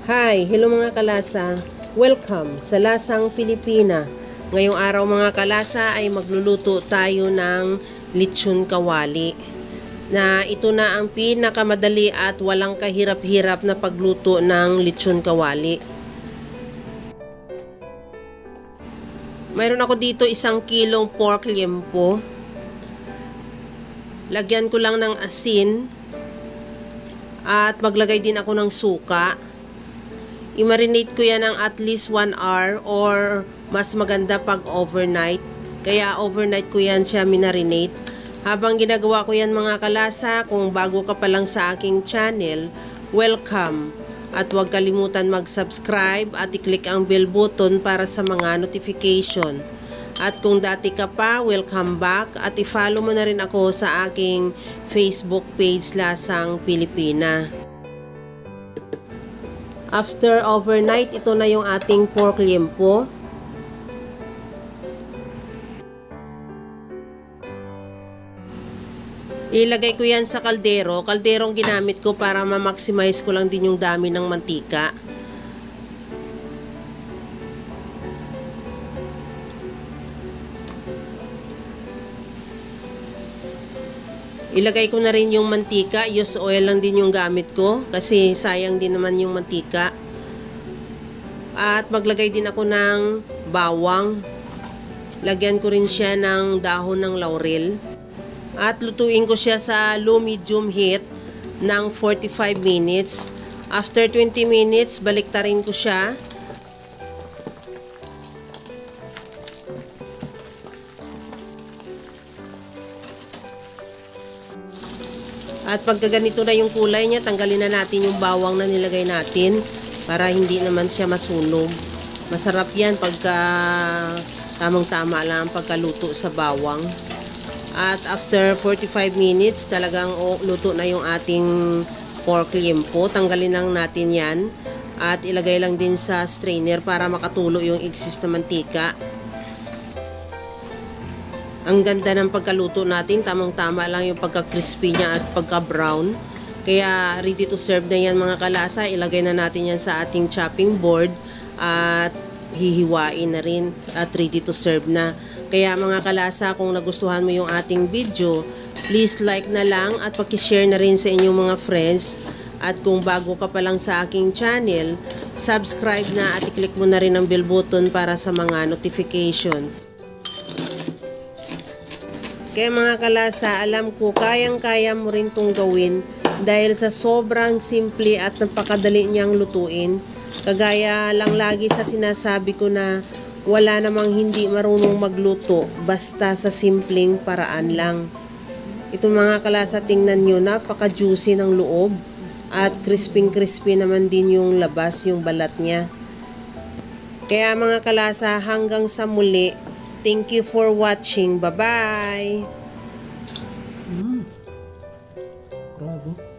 Hi! Hello mga kalasa! Welcome sa Lasang Pilipina. Ngayong araw mga kalasa ay magluluto tayo ng lechon kawali. Na ito na ang pinakamadali at walang kahirap-hirap na pagluto ng lechon kawali. Mayroon ako dito 1 kilong pork liempo. Lagyan ko lang ng asin at maglagay din ako ng suka. I-marinate ko yan ng at least 1 hour or mas maganda pag overnight. Kaya overnight ko yan siya minarinate. Habang ginagawa ko yan mga kalasa, kung bago ka pa lang sa aking channel, welcome. At huwag kalimutan mag-subscribe at i-click ang bell button para sa mga notification. At kung dati ka pa, welcome back at i-follow mo na rin ako sa aking Facebook page Lasang Pilipina. After overnight, ito na yung ating pork liempo. Ilagay ko yan sa kaldero. Kalderong ginamit ko para ma-maximize ko lang din yung dami ng mantika. Ilagay ko na rin yung mantika. Used oil lang din yung gamit ko kasi sayang din naman yung mantika. At maglagay din ako ng bawang. Lagyan ko rin siya ng dahon ng laurel. At lutuin ko siya sa low medium heat ng 45 minutes. After 20 minutes, baliktarin ko siya. At pagka ganito na yung kulay niya, tanggalin na natin yung bawang na nilagay natin para hindi naman siya masunog. Masarap yan pagka tamang-tama lang ang pagkaluto sa bawang. At after 45 minutes, talagang luto na yung ating pork liempo. Tanggalin lang natin yan at ilagay lang din sa strainer para makatulo yung excess na mantika. Ang ganda ng pagkaluto natin, tamang-tama lang yung pagka-crispy niya at pagka-brown. Kaya ready to serve na yan mga kalasa. Ilagay na natin yan sa ating chopping board at hihiwain na rin at ready to serve na. Kaya mga kalasa, kung nagustuhan mo yung ating video, please like na lang at paki-share na rin sa inyong mga friends. At kung bago ka pa lang sa aking channel, subscribe na at i-click mo na rin ang bell button para sa mga notification. Kaya mga kalasa, alam ko kayang-kaya mo rin itong gawin dahil sa sobrang simple at napakadali niyang lutuin. Kagaya lang lagi sa sinasabi ko na wala namang hindi marunong magluto basta sa simpleng paraan lang. Ito mga kalasa, tingnan nyo, napaka-juicy ng loob at crispy-crispy naman din yung labas, yung balat niya. Kaya mga kalasa, hanggang sa muli. Thank you for watching. Bye-bye! Grabe.